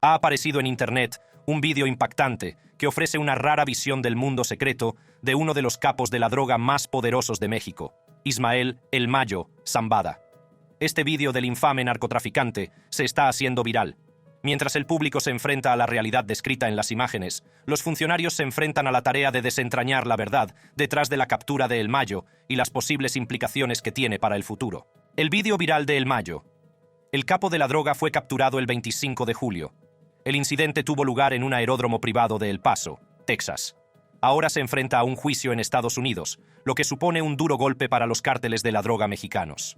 Ha aparecido en Internet un vídeo impactante que ofrece una rara visión del mundo secreto de uno de los capos de la droga más poderosos de México, Ismael El Mayo Zambada. Este vídeo del infame narcotraficante se está haciendo viral. Mientras el público se enfrenta a la realidad descrita en las imágenes, los funcionarios se enfrentan a la tarea de desentrañar la verdad detrás de la captura de El Mayo y las posibles implicaciones que tiene para el futuro. El vídeo viral de El Mayo. El capo de la droga fue capturado el 25 de julio. El incidente tuvo lugar en un aeródromo privado de El Paso, Texas. Ahora se enfrenta a un juicio en Estados Unidos, lo que supone un duro golpe para los cárteles de la droga mexicanos.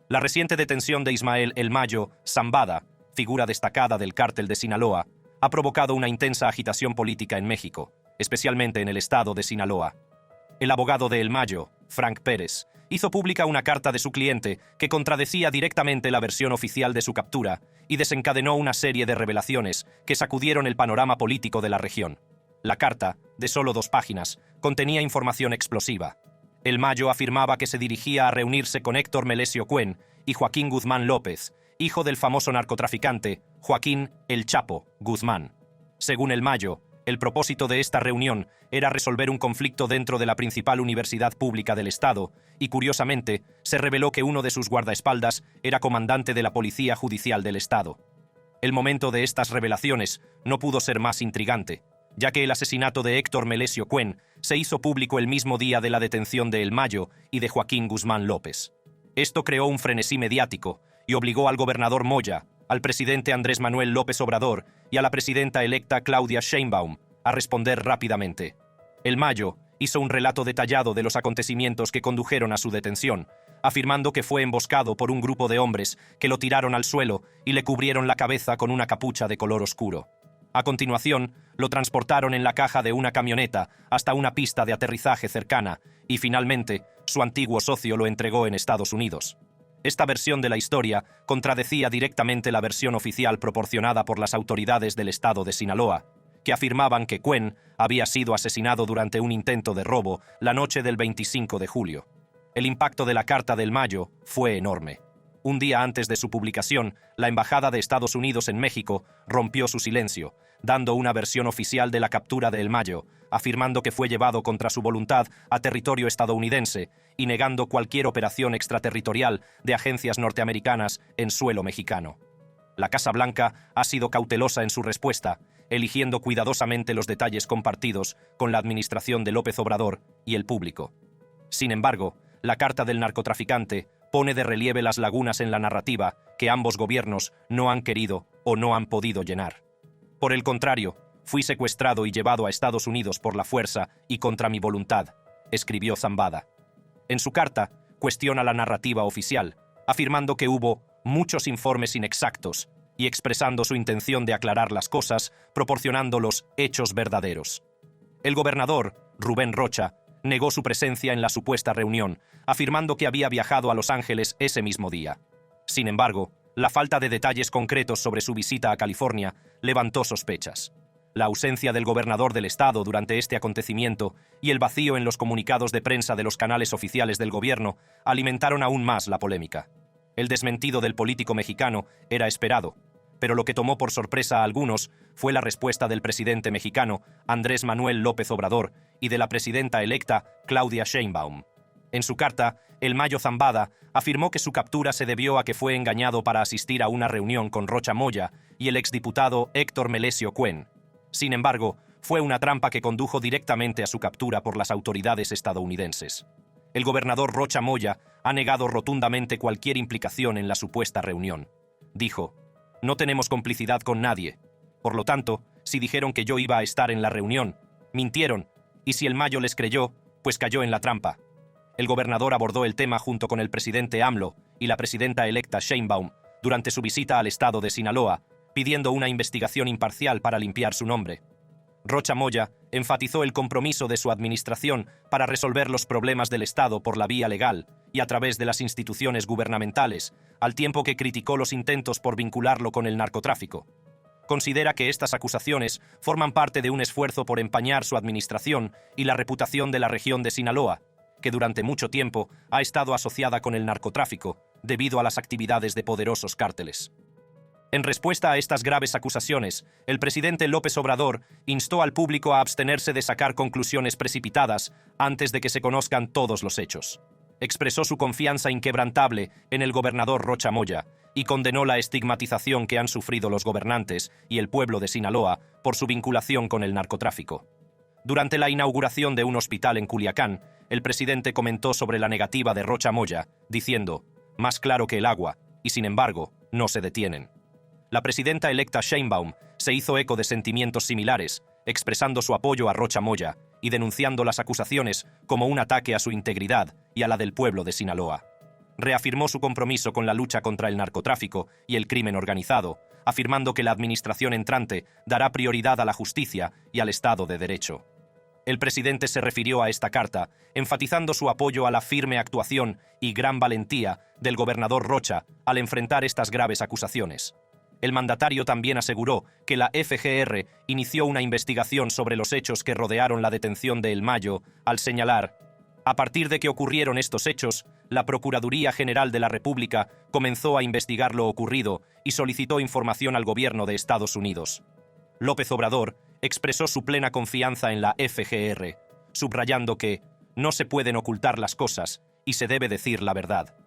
La reciente detención de Ismael El Mayo Zambada, figura destacada del cártel de Sinaloa, ha provocado una intensa agitación política en México, especialmente en el estado de Sinaloa. El abogado de El Mayo, Frank Pérez, hizo pública una carta de su cliente que contradecía directamente la versión oficial de su captura y desencadenó una serie de revelaciones que sacudieron el panorama político de la región. La carta, de solo 2 páginas, contenía información explosiva. El Mayo afirmaba que se dirigía a reunirse con Héctor Melesio Cuen y Joaquín Guzmán López, hijo del famoso narcotraficante Joaquín El Chapo Guzmán. Según El Mayo, el propósito de esta reunión era resolver un conflicto dentro de la principal universidad pública del estado y, curiosamente, se reveló que uno de sus guardaespaldas era comandante de la Policía Judicial del estado. El momento de estas revelaciones no pudo ser más intrigante, ya que el asesinato de Héctor Melesio Cuen se hizo público el mismo día de la detención de El Mayo y de Joaquín Guzmán López. Esto creó un frenesí mediático y obligó al gobernador Moya, al presidente Andrés Manuel López Obrador y a la presidenta electa Claudia Sheinbaum a responder rápidamente. El Mayo hizo un relato detallado de los acontecimientos que condujeron a su detención, afirmando que fue emboscado por un grupo de hombres que lo tiraron al suelo y le cubrieron la cabeza con una capucha de color oscuro. A continuación, lo transportaron en la caja de una camioneta hasta una pista de aterrizaje cercana y, finalmente, su antiguo socio lo entregó en Estados Unidos. Esta versión de la historia contradecía directamente la versión oficial proporcionada por las autoridades del estado de Sinaloa, que afirmaban que Cuen había sido asesinado durante un intento de robo la noche del 25 de julio. El impacto de la carta del Mayo fue enorme. Un día antes de su publicación, la Embajada de Estados Unidos en México rompió su silencio, dando una versión oficial de la captura de El Mayo, afirmando que fue llevado contra su voluntad a territorio estadounidense y negando cualquier operación extraterritorial de agencias norteamericanas en suelo mexicano. La Casa Blanca ha sido cautelosa en su respuesta, eligiendo cuidadosamente los detalles compartidos con la administración de López Obrador y el público. Sin embargo, la carta del narcotraficante pone de relieve las lagunas en la narrativa que ambos gobiernos no han querido o no han podido llenar. Por el contrario, fui secuestrado y llevado a Estados Unidos por la fuerza y contra mi voluntad, escribió Zambada. En su carta, cuestiona la narrativa oficial, afirmando que hubo muchos informes inexactos y expresando su intención de aclarar las cosas, proporcionando los hechos verdaderos. El gobernador, Rubén Rocha, negó su presencia en la supuesta reunión, afirmando que había viajado a Los Ángeles ese mismo día. Sin embargo, la falta de detalles concretos sobre su visita a California levantó sospechas. La ausencia del gobernador del estado durante este acontecimiento y el vacío en los comunicados de prensa de los canales oficiales del gobierno alimentaron aún más la polémica. El desmentido del político mexicano era esperado, pero lo que tomó por sorpresa a algunos fue la respuesta del presidente mexicano Andrés Manuel López Obrador y de la presidenta electa Claudia Sheinbaum. En su carta, El Mayo Zambada afirmó que su captura se debió a que fue engañado para asistir a una reunión con Rocha Moya y el exdiputado Héctor Melesio Cuen. Sin embargo, fue una trampa que condujo directamente a su captura por las autoridades estadounidenses. El gobernador Rocha Moya ha negado rotundamente cualquier implicación en la supuesta reunión. Dijo: «No tenemos complicidad con nadie. Por lo tanto, si dijeron que yo iba a estar en la reunión, mintieron, y si el Mayo les creyó, pues cayó en la trampa». El gobernador abordó el tema junto con el presidente AMLO y la presidenta electa Sheinbaum durante su visita al estado de Sinaloa, pidiendo una investigación imparcial para limpiar su nombre. Rocha Moya enfatizó el compromiso de su administración para resolver los problemas del Estado por la vía legal y a través de las instituciones gubernamentales, al tiempo que criticó los intentos por vincularlo con el narcotráfico. Considera que estas acusaciones forman parte de un esfuerzo por empañar su administración y la reputación de la región de Sinaloa, que durante mucho tiempo ha estado asociada con el narcotráfico debido a las actividades de poderosos cárteles. En respuesta a estas graves acusaciones, el presidente López Obrador instó al público a abstenerse de sacar conclusiones precipitadas antes de que se conozcan todos los hechos. Expresó su confianza inquebrantable en el gobernador Rocha Moya y condenó la estigmatización que han sufrido los gobernantes y el pueblo de Sinaloa por su vinculación con el narcotráfico. Durante la inauguración de un hospital en Culiacán, el presidente comentó sobre la negativa de Rocha Moya, diciendo: «Más claro que el agua, y sin embargo, no se detienen». La presidenta electa Sheinbaum se hizo eco de sentimientos similares, expresando su apoyo a Rocha Moya y denunciando las acusaciones como un ataque a su integridad y a la del pueblo de Sinaloa. Reafirmó su compromiso con la lucha contra el narcotráfico y el crimen organizado, afirmando que la administración entrante dará prioridad a la justicia y al Estado de Derecho. El presidente se refirió a esta carta, enfatizando su apoyo a la firme actuación y gran valentía del gobernador Rocha al enfrentar estas graves acusaciones. El mandatario también aseguró que la FGR inició una investigación sobre los hechos que rodearon la detención de El Mayo, al señalar: «A partir de que ocurrieron estos hechos, la Procuraduría General de la República comenzó a investigar lo ocurrido y solicitó información al gobierno de Estados Unidos». López Obrador expresó su plena confianza en la FGR, subrayando que no se pueden ocultar las cosas y se debe decir la verdad.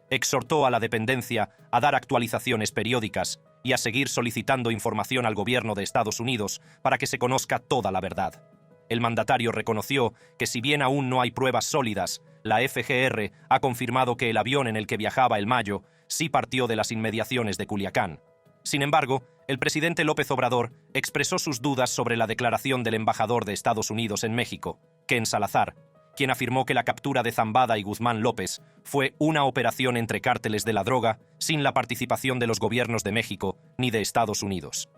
Exhortó a la dependencia a dar actualizaciones periódicas y a seguir solicitando información al gobierno de Estados Unidos para que se conozca toda la verdad. El mandatario reconoció que si bien aún no hay pruebas sólidas, la FGR ha confirmado que el avión en el que viajaba El Mayo sí partió de las inmediaciones de Culiacán. Sin embargo, el presidente López Obrador expresó sus dudas sobre la declaración del embajador de Estados Unidos en México, Ken Salazar, quien afirmó que la captura de Zambada y Guzmán López fue una operación entre cárteles de la droga sin la participación de los gobiernos de México ni de Estados Unidos.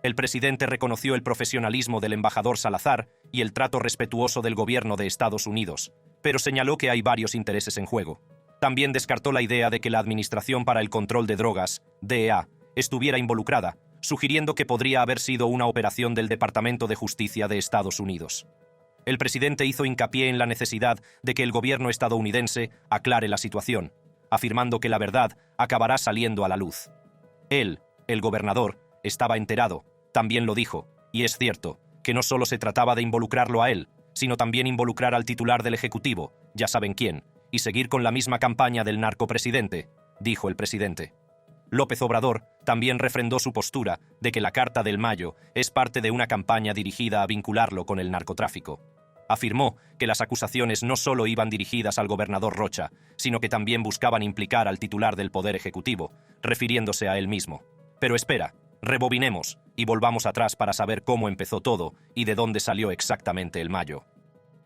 El presidente reconoció el profesionalismo del embajador Salazar y el trato respetuoso del gobierno de Estados Unidos, pero señaló que hay varios intereses en juego. También descartó la idea de que la Administración para el Control de Drogas, DEA, estuviera involucrada, sugiriendo que podría haber sido una operación del Departamento de Justicia de Estados Unidos. El presidente hizo hincapié en la necesidad de que el gobierno estadounidense aclare la situación, afirmando que la verdad acabará saliendo a la luz. Él, el gobernador, estaba enterado, también lo dijo, y es cierto, que no solo se trataba de involucrarlo a él, sino también involucrar al titular del Ejecutivo, ya saben quién, y seguir con la misma campaña del narcopresidente, dijo el presidente. López Obrador también refrendó su postura de que la Carta del Mayo es parte de una campaña dirigida a vincularlo con el narcotráfico. Afirmó que las acusaciones no solo iban dirigidas al gobernador Rocha, sino que también buscaban implicar al titular del Poder Ejecutivo, refiriéndose a él mismo. Pero espera, rebobinemos y volvamos atrás para saber cómo empezó todo y de dónde salió exactamente El Mayo.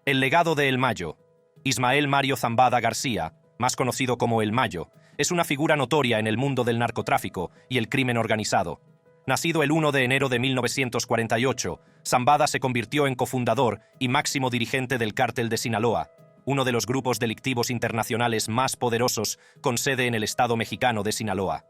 El legado de El Mayo. Ismael Mario Zambada García, más conocido como El Mayo, es una figura notoria en el mundo del narcotráfico y el crimen organizado. Nacido el 1 de enero de 1948, Zambada se convirtió en cofundador y máximo dirigente del Cártel de Sinaloa, uno de los grupos delictivos internacionales más poderosos con sede en el estado mexicano de Sinaloa.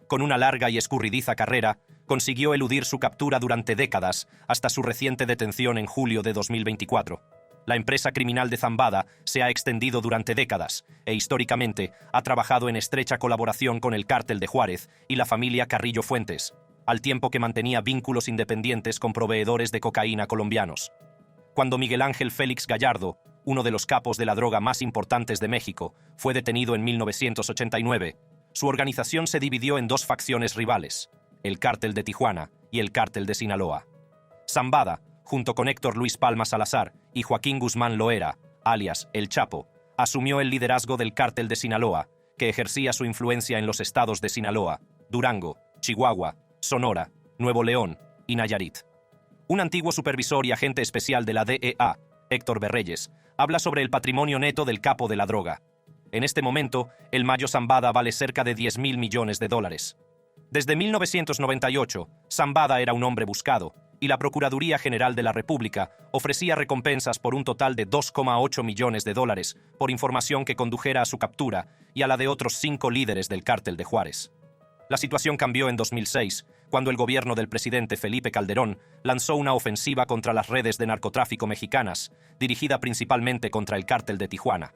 Con una larga y escurridiza carrera, consiguió eludir su captura durante décadas hasta su reciente detención en julio de 2024. La empresa criminal de Zambada se ha extendido durante décadas e históricamente ha trabajado en estrecha colaboración con el Cártel de Juárez y la familia Carrillo Fuentes, al tiempo que mantenía vínculos independientes con proveedores de cocaína colombianos. Cuando Miguel Ángel Félix Gallardo, uno de los capos de la droga más importantes de México, fue detenido en 1989, su organización se dividió en dos facciones rivales, el Cártel de Tijuana y el Cártel de Sinaloa. Zambada, junto con Héctor Luis Palma Salazar y Joaquín Guzmán Loera, alias El Chapo, asumió el liderazgo del Cártel de Sinaloa, que ejercía su influencia en los estados de Sinaloa, Durango, Chihuahua, Sonora, Nuevo León y Nayarit. Un antiguo supervisor y agente especial de la DEA, Héctor Berreyes, habla sobre el patrimonio neto del capo de la droga. En este momento, El Mayo Zambada vale cerca de $10,000 millones. Desde 1998, Zambada era un hombre buscado, y la Procuraduría General de la República ofrecía recompensas por un total de $2,8 millones por información que condujera a su captura y a la de otros 5 líderes del Cártel de Juárez. La situación cambió en 2006, cuando el gobierno del presidente Felipe Calderón lanzó una ofensiva contra las redes de narcotráfico mexicanas, dirigida principalmente contra el Cártel de Tijuana.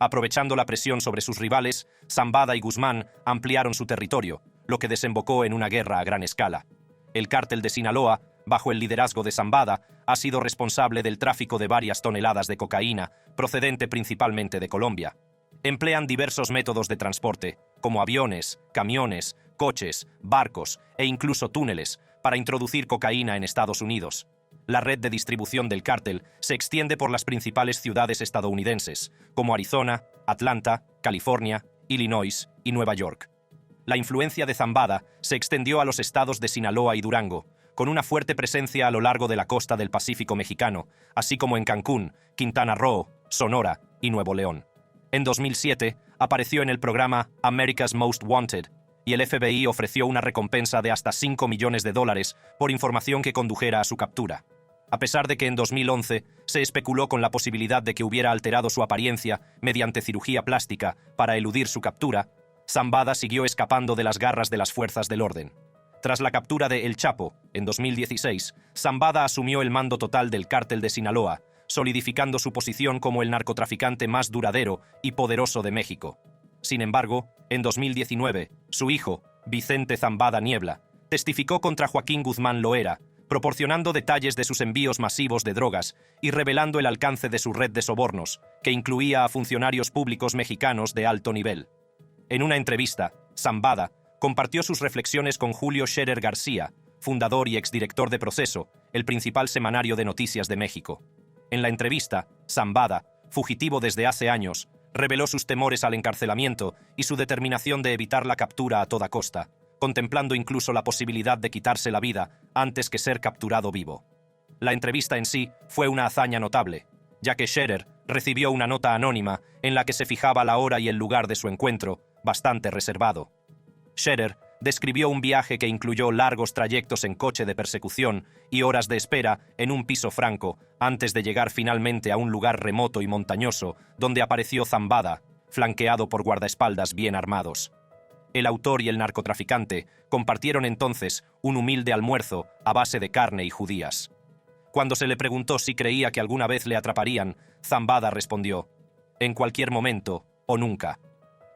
Aprovechando la presión sobre sus rivales, Zambada y Guzmán ampliaron su territorio, lo que desembocó en una guerra a gran escala. El cártel de Sinaloa, bajo el liderazgo de Zambada, ha sido responsable del tráfico de varias toneladas de cocaína, procedente principalmente de Colombia. Emplean diversos métodos de transporte, como aviones, camiones, coches, barcos e incluso túneles, para introducir cocaína en Estados Unidos. La red de distribución del cártel se extiende por las principales ciudades estadounidenses, como Arizona, Atlanta, California, Illinois y Nueva York. La influencia de Zambada se extendió a los estados de Sinaloa y Durango, con una fuerte presencia a lo largo de la costa del Pacífico mexicano, así como en Cancún, Quintana Roo, Sonora y Nuevo León. En 2007, apareció en el programa America's Most Wanted, y el FBI ofreció una recompensa de hasta $5 millones por información que condujera a su captura. A pesar de que en 2011 se especuló con la posibilidad de que hubiera alterado su apariencia mediante cirugía plástica para eludir su captura, Zambada siguió escapando de las garras de las fuerzas del orden. Tras la captura de El Chapo, en 2016, Zambada asumió el mando total del cártel de Sinaloa, solidificando su posición como el narcotraficante más duradero y poderoso de México. Sin embargo, en 2019, su hijo, Vicente Zambada Niebla, testificó contra Joaquín Guzmán Loera, proporcionando detalles de sus envíos masivos de drogas y revelando el alcance de su red de sobornos, que incluía a funcionarios públicos mexicanos de alto nivel. En una entrevista, Zambada compartió sus reflexiones con Julio Scherer García, fundador y exdirector de Proceso, el principal semanario de noticias de México. En la entrevista, Zambada, fugitivo desde hace años, reveló sus temores al encarcelamiento y su determinación de evitar la captura a toda costa, contemplando incluso la posibilidad de quitarse la vida antes que ser capturado vivo. La entrevista en sí fue una hazaña notable, ya que Scherer recibió una nota anónima en la que se fijaba la hora y el lugar de su encuentro, bastante reservado. Scherer describió un viaje que incluyó largos trayectos en coche de persecución y horas de espera en un piso franco antes de llegar finalmente a un lugar remoto y montañoso donde apareció Zambada, flanqueado por guardaespaldas bien armados. El autor y el narcotraficante compartieron entonces un humilde almuerzo a base de carne y judías. Cuando se le preguntó si creía que alguna vez le atraparían, Zambada respondió: «En cualquier momento o nunca».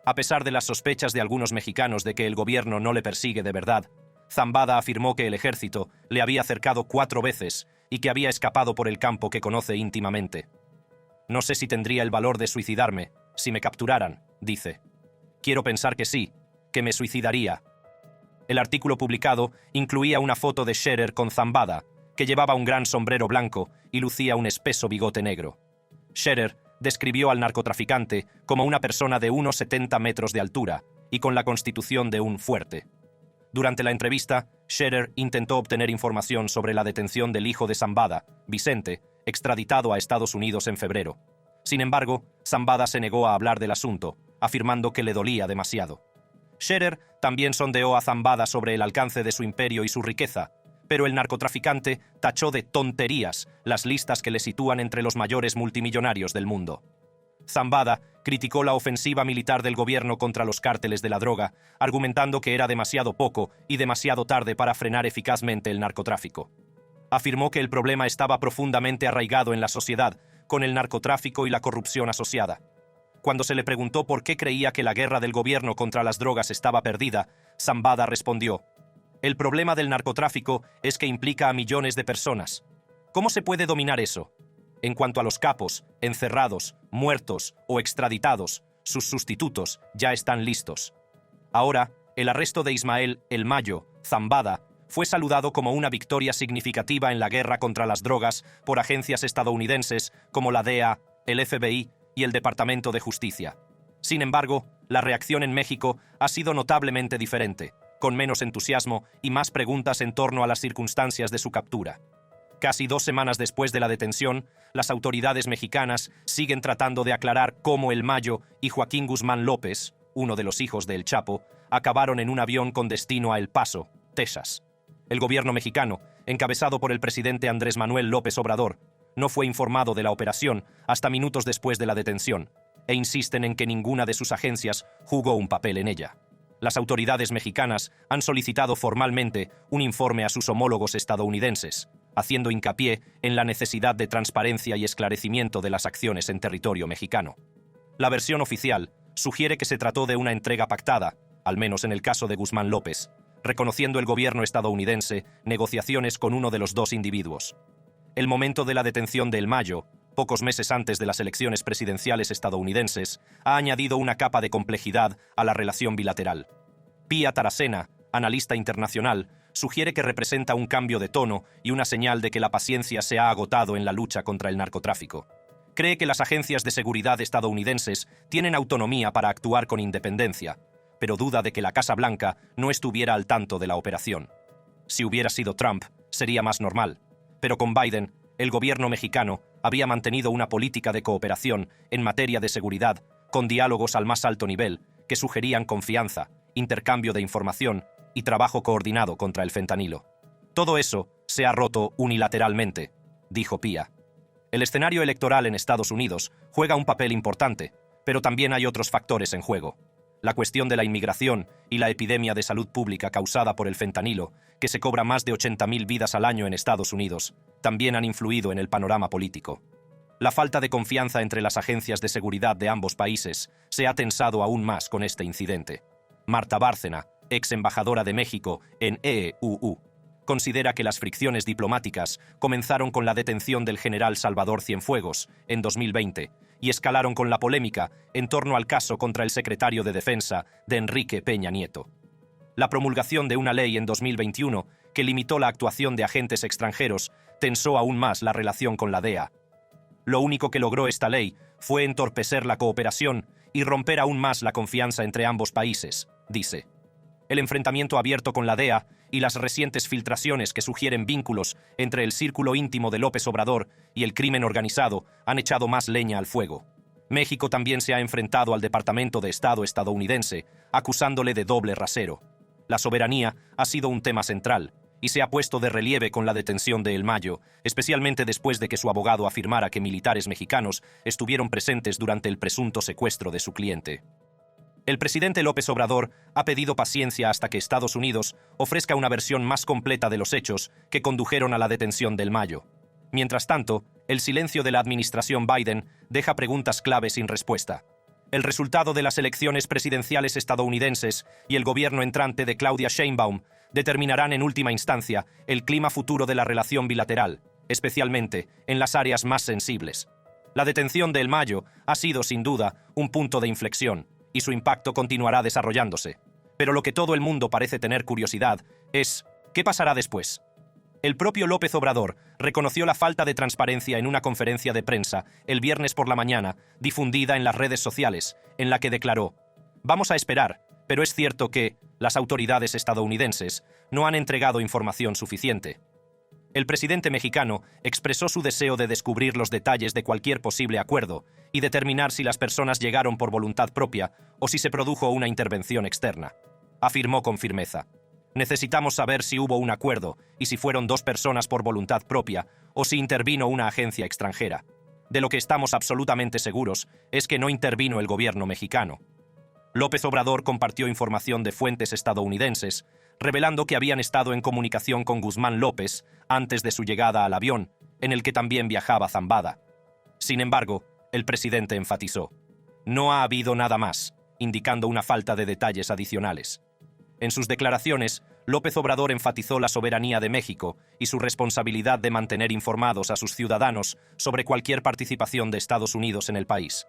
A pesar de las sospechas de algunos mexicanos de que el gobierno no le persigue de verdad, Zambada afirmó que el ejército le había cercado 4 veces y que había escapado por el campo que conoce íntimamente. «No sé si tendría el valor de suicidarme si me capturaran», dice. «Quiero pensar que sí, que me suicidaría». El artículo publicado incluía una foto de Scherer con Zambada, que llevaba un gran sombrero blanco y lucía un espeso bigote negro. Scherer describió al narcotraficante como una persona de unos 70 metros de altura y con la constitución de un fuerte. Durante la entrevista, Scherer intentó obtener información sobre la detención del hijo de Zambada, Vicente, extraditado a Estados Unidos en febrero. Sin embargo, Zambada se negó a hablar del asunto, afirmando que le dolía demasiado. Scherer también sondeó a Zambada sobre el alcance de su imperio y su riqueza, pero el narcotraficante tachó de tonterías las listas que le sitúan entre los mayores multimillonarios del mundo. Zambada criticó la ofensiva militar del gobierno contra los cárteles de la droga, argumentando que era demasiado poco y demasiado tarde para frenar eficazmente el narcotráfico. Afirmó que el problema estaba profundamente arraigado en la sociedad, con el narcotráfico y la corrupción asociada. Cuando se le preguntó por qué creía que la guerra del gobierno contra las drogas estaba perdida, Zambada respondió: «El problema del narcotráfico es que implica a millones de personas. ¿Cómo se puede dominar eso? En cuanto a los capos, encerrados, muertos o extraditados, sus sustitutos ya están listos». Ahora, el arresto de Ismael El Mayo, Zambada, fue saludado como una victoria significativa en la guerra contra las drogas por agencias estadounidenses como la DEA, el FBI y el Departamento de Justicia. Sin embargo, la reacción en México ha sido notablemente diferente, con menos entusiasmo y más preguntas en torno a las circunstancias de su captura. Casi 2 semanas después de la detención, las autoridades mexicanas siguen tratando de aclarar cómo El Mayo y Joaquín Guzmán López, uno de los hijos de El Chapo, acabaron en un avión con destino a El Paso, Texas. El gobierno mexicano, encabezado por el presidente Andrés Manuel López Obrador, no fue informado de la operación hasta minutos después de la detención, e insisten en que ninguna de sus agencias jugó un papel en ella. Las autoridades mexicanas han solicitado formalmente un informe a sus homólogos estadounidenses, haciendo hincapié en la necesidad de transparencia y esclarecimiento de las acciones en territorio mexicano. La versión oficial sugiere que se trató de una entrega pactada, al menos en el caso de Guzmán López, reconociendo el gobierno estadounidense negociaciones con uno de los dos individuos. El momento de la detención de El Mayo, pocos meses antes de las elecciones presidenciales estadounidenses, ha añadido una capa de complejidad a la relación bilateral. Pia Tarasena, analista internacional, sugiere que representa un cambio de tono y una señal de que la paciencia se ha agotado en la lucha contra el narcotráfico. Cree que las agencias de seguridad estadounidenses tienen autonomía para actuar con independencia, pero duda de que la Casa Blanca no estuviera al tanto de la operación. Si hubiera sido Trump, sería más normal, pero con Biden, el gobierno mexicano había mantenido una política de cooperación en materia de seguridad, con diálogos al más alto nivel, que sugerían confianza, intercambio de información y trabajo coordinado contra el fentanilo. Todo eso se ha roto unilateralmente, dijo Pia. El escenario electoral en Estados Unidos juega un papel importante, pero también hay otros factores en juego. La cuestión de la inmigración y la epidemia de salud pública causada por el fentanilo, que se cobra más de 80.000 vidas al año en Estados Unidos, también han influido en el panorama político. La falta de confianza entre las agencias de seguridad de ambos países se ha tensado aún más con este incidente. Marta Bárcena, ex embajadora de México en EUU, considera que las fricciones diplomáticas comenzaron con la detención del general Salvador Cienfuegos en 2020 y escalaron con la polémica en torno al caso contra el secretario de Defensa de Enrique Peña Nieto. La promulgación de una ley en 2021 que limitó la actuación de agentes extranjeros tensó aún más la relación con la DEA. Lo único que logró esta ley fue entorpecer la cooperación y romper aún más la confianza entre ambos países, dice. El enfrentamiento abierto con la DEA y las recientes filtraciones que sugieren vínculos entre el círculo íntimo de López Obrador y el crimen organizado han echado más leña al fuego. México también se ha enfrentado al Departamento de Estado estadounidense, acusándole de doble rasero. La soberanía ha sido un tema central y se ha puesto de relieve con la detención de El Mayo, especialmente después de que su abogado afirmara que militares mexicanos estuvieron presentes durante el presunto secuestro de su cliente. El presidente López Obrador ha pedido paciencia hasta que Estados Unidos ofrezca una versión más completa de los hechos que condujeron a la detención del Mayo. Mientras tanto, el silencio de la administración Biden deja preguntas clave sin respuesta. El resultado de las elecciones presidenciales estadounidenses y el gobierno entrante de Claudia Sheinbaum determinarán en última instancia el clima futuro de la relación bilateral, especialmente en las áreas más sensibles. La detención de El Mayo ha sido, sin duda, un punto de inflexión, y su impacto continuará desarrollándose. Pero lo que todo el mundo parece tener curiosidad es, ¿qué pasará después? El propio López Obrador reconoció la falta de transparencia en una conferencia de prensa el viernes por la mañana, difundida en las redes sociales, en la que declaró: «Vamos a esperar, pero es cierto que las autoridades estadounidenses no han entregado información suficiente». El presidente mexicano expresó su deseo de descubrir los detalles de cualquier posible acuerdo y determinar si las personas llegaron por voluntad propia o si se produjo una intervención externa. Afirmó con firmeza: «Necesitamos saber si hubo un acuerdo y si fueron dos personas por voluntad propia o si intervino una agencia extranjera. De lo que estamos absolutamente seguros es que no intervino el gobierno mexicano». López Obrador compartió información de fuentes estadounidenses, revelando que habían estado en comunicación con Guzmán López antes de su llegada al avión, en el que también viajaba Zambada. Sin embargo, el presidente enfatizó: «No ha habido nada más», indicando una falta de detalles adicionales. En sus declaraciones, López Obrador enfatizó la soberanía de México y su responsabilidad de mantener informados a sus ciudadanos sobre cualquier participación de Estados Unidos en el país.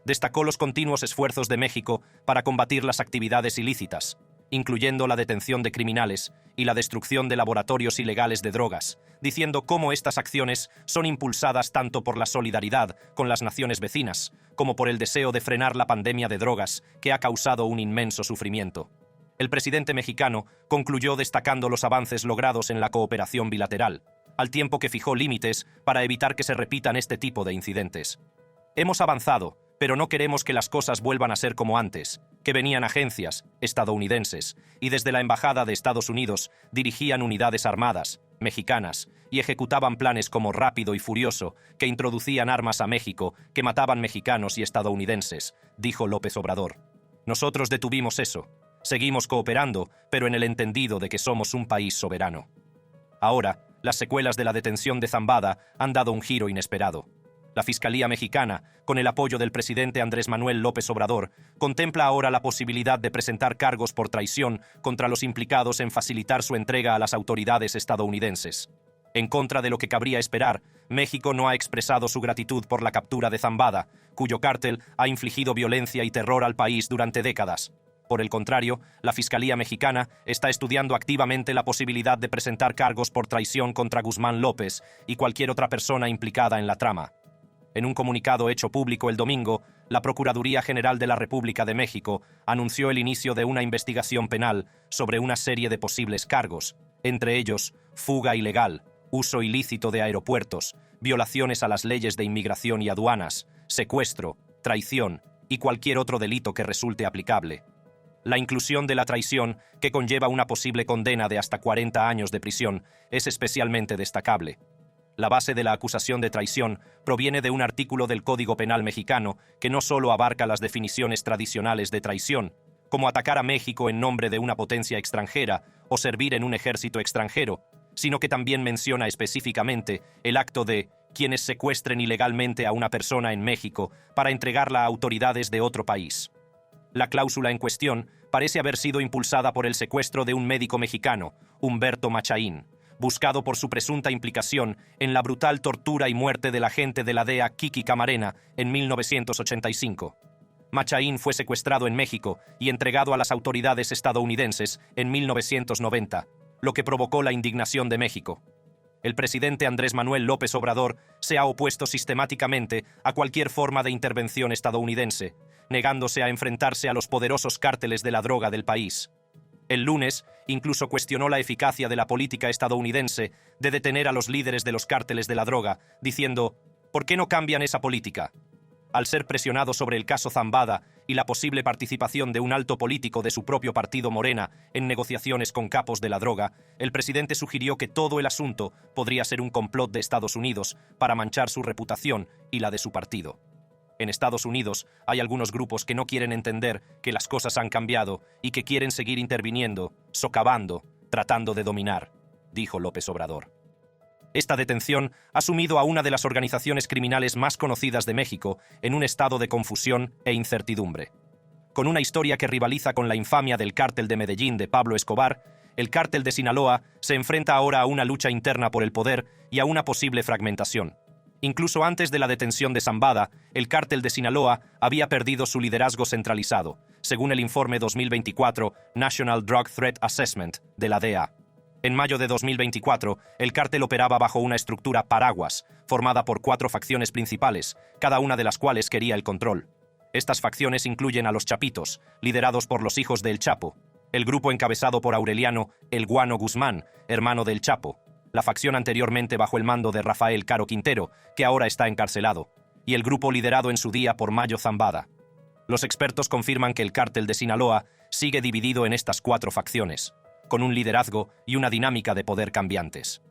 Destacó los continuos esfuerzos de México para combatir las actividades ilícitas, incluyendo la detención de criminales y la destrucción de laboratorios ilegales de drogas, diciendo cómo estas acciones son impulsadas tanto por la solidaridad con las naciones vecinas, como por el deseo de frenar la pandemia de drogas que ha causado un inmenso sufrimiento. El presidente mexicano concluyó destacando los avances logrados en la cooperación bilateral, al tiempo que fijó límites para evitar que se repitan este tipo de incidentes. «Hemos avanzado, pero no queremos que las cosas vuelvan a ser como antes, que venían agencias estadounidenses y desde la Embajada de Estados Unidos dirigían unidades armadas, mexicanas, y ejecutaban planes como Rápido y Furioso, que introducían armas a México, que mataban mexicanos y estadounidenses», dijo López Obrador. «Nosotros detuvimos eso. Seguimos cooperando, pero en el entendido de que somos un país soberano». Ahora, las secuelas de la detención de Zambada han dado un giro inesperado. La Fiscalía Mexicana, con el apoyo del presidente Andrés Manuel López Obrador, contempla ahora la posibilidad de presentar cargos por traición contra los implicados en facilitar su entrega a las autoridades estadounidenses. En contra de lo que cabría esperar, México no ha expresado su gratitud por la captura de Zambada, cuyo cártel ha infligido violencia y terror al país durante décadas. Por el contrario, la Fiscalía Mexicana está estudiando activamente la posibilidad de presentar cargos por traición contra Guzmán López y cualquier otra persona implicada en la trama. En un comunicado hecho público el domingo, la Procuraduría General de la República de México anunció el inicio de una investigación penal sobre una serie de posibles cargos, entre ellos fuga ilegal, uso ilícito de aeropuertos, violaciones a las leyes de inmigración y aduanas, secuestro, traición y cualquier otro delito que resulte aplicable. La inclusión de la traición, que conlleva una posible condena de hasta 40 años de prisión, es especialmente destacable. La base de la acusación de traición proviene de un artículo del Código Penal mexicano que no solo abarca las definiciones tradicionales de traición, como atacar a México en nombre de una potencia extranjera o servir en un ejército extranjero, sino que también menciona específicamente el acto de quienes secuestren ilegalmente a una persona en México para entregarla a autoridades de otro país. La cláusula en cuestión parece haber sido impulsada por el secuestro de un médico mexicano, Humberto Machaín, buscado por su presunta implicación en la brutal tortura y muerte del agente de la DEA Kiki Camarena en 1985. Machaín fue secuestrado en México y entregado a las autoridades estadounidenses en 1990, lo que provocó la indignación de México. El presidente Andrés Manuel López Obrador se ha opuesto sistemáticamente a cualquier forma de intervención estadounidense, negándose a enfrentarse a los poderosos cárteles de la droga del país. El lunes, incluso cuestionó la eficacia de la política estadounidense de detener a los líderes de los cárteles de la droga, diciendo: ¿por qué no cambian esa política? Al ser presionado sobre el caso Zambada y la posible participación de un alto político de su propio partido Morena en negociaciones con capos de la droga, el presidente sugirió que todo el asunto podría ser un complot de Estados Unidos para manchar su reputación y la de su partido. En Estados Unidos hay algunos grupos que no quieren entender que las cosas han cambiado y que quieren seguir interviniendo, socavando, tratando de dominar, dijo López Obrador. Esta detención ha sumido a una de las organizaciones criminales más conocidas de México en un estado de confusión e incertidumbre. Con una historia que rivaliza con la infamia del cártel de Medellín de Pablo Escobar, el cártel de Sinaloa se enfrenta ahora a una lucha interna por el poder y a una posible fragmentación. Incluso antes de la detención de Zambada, el cártel de Sinaloa había perdido su liderazgo centralizado, según el informe 2024 National Drug Threat Assessment de la DEA. En mayo de 2024, el cártel operaba bajo una estructura paraguas, formada por 4 facciones principales, cada una de las cuales quería el control. Estas facciones incluyen a los Chapitos, liderados por los hijos del Chapo, el grupo encabezado por Aureliano El Guano Guzmán, hermano del Chapo, la facción anteriormente bajo el mando de Rafael Caro Quintero, que ahora está encarcelado, y el grupo liderado en su día por Mayo Zambada. Los expertos confirman que el cártel de Sinaloa sigue dividido en estas 4 facciones, con un liderazgo y una dinámica de poder cambiantes.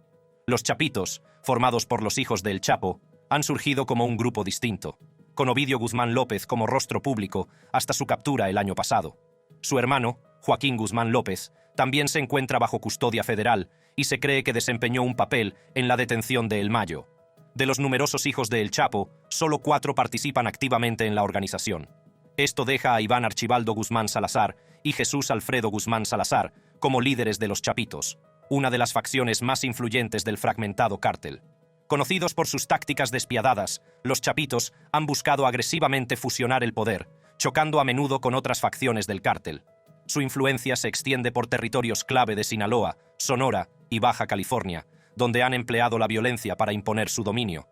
Los Chapitos, formados por los hijos del Chapo, han surgido como un grupo distinto, con Ovidio Guzmán López como rostro público hasta su captura el año pasado. Su hermano, Joaquín Guzmán López, también se encuentra bajo custodia federal y se cree que desempeñó un papel en la detención de El Mayo. De los numerosos hijos de El Chapo, solo 4 participan activamente en la organización. Esto deja a Iván Archibaldo Guzmán Salazar y Jesús Alfredo Guzmán Salazar como líderes de los Chapitos, una de las facciones más influyentes del fragmentado cártel. Conocidos por sus tácticas despiadadas, los Chapitos han buscado agresivamente fusionar el poder, chocando a menudo con otras facciones del cártel. Su influencia se extiende por territorios clave de Sinaloa, Sonora y Baja California, donde han empleado la violencia para imponer su dominio.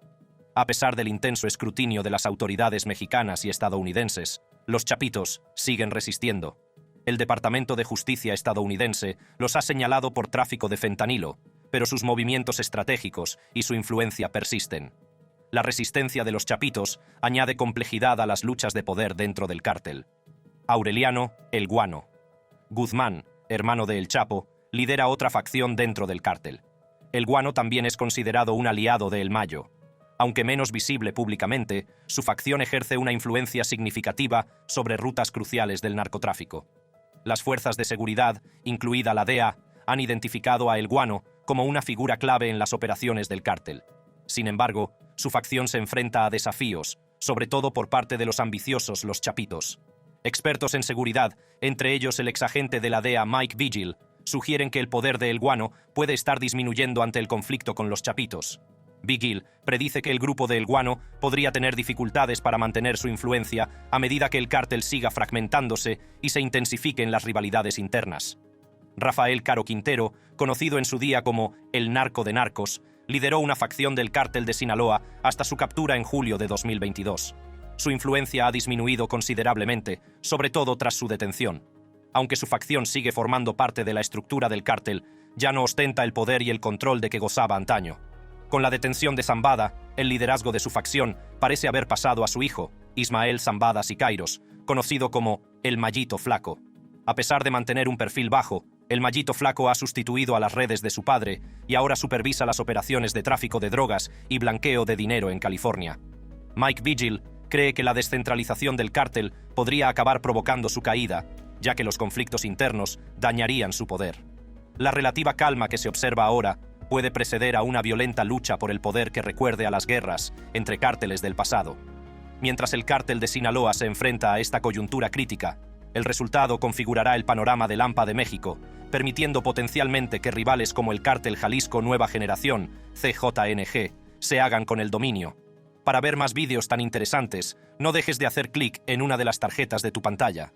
A pesar del intenso escrutinio de las autoridades mexicanas y estadounidenses, los Chapitos siguen resistiendo. El Departamento de Justicia estadounidense los ha señalado por tráfico de fentanilo, pero sus movimientos estratégicos y su influencia persisten. La resistencia de los Chapitos añade complejidad a las luchas de poder dentro del cártel. Aureliano El Guano Guzmán, hermano de El Chapo, lidera otra facción dentro del cártel. El Guano también es considerado un aliado de El Mayo. Aunque menos visible públicamente, su facción ejerce una influencia significativa sobre rutas cruciales del narcotráfico. Las fuerzas de seguridad, incluida la DEA, han identificado a El Guano como una figura clave en las operaciones del cártel. Sin embargo, su facción se enfrenta a desafíos, sobre todo por parte de los ambiciosos Los Chapitos. Expertos en seguridad, entre ellos el exagente de la DEA Mike Vigil, sugieren que el poder de El Guano puede estar disminuyendo ante el conflicto con los Chapitos. Vigil predice que el grupo de El Guano podría tener dificultades para mantener su influencia a medida que el cártel siga fragmentándose y se intensifiquen las rivalidades internas. Rafael Caro Quintero, conocido en su día como el narco de narcos, lideró una facción del cártel de Sinaloa hasta su captura en julio de 2022. Su influencia ha disminuido considerablemente, sobre todo tras su detención. Aunque su facción sigue formando parte de la estructura del cártel, ya no ostenta el poder y el control de que gozaba antaño. Con la detención de Zambada, el liderazgo de su facción parece haber pasado a su hijo, Ismael Zambada Siqueiros, conocido como el Mallito Flaco. A pesar de mantener un perfil bajo, el Mallito Flaco ha sustituido a las redes de su padre y ahora supervisa las operaciones de tráfico de drogas y blanqueo de dinero en California. Mike Vigil cree que la descentralización del cártel podría acabar provocando su caída, ya que los conflictos internos dañarían su poder. La relativa calma que se observa ahora puede preceder a una violenta lucha por el poder que recuerde a las guerras entre cárteles del pasado. Mientras el cártel de Sinaloa se enfrenta a esta coyuntura crítica, el resultado configurará el panorama del AMPA de México, permitiendo potencialmente que rivales como el cártel Jalisco Nueva Generación, CJNG, se hagan con el dominio. Para ver más vídeos tan interesantes, no dejes de hacer clic en una de las tarjetas de tu pantalla.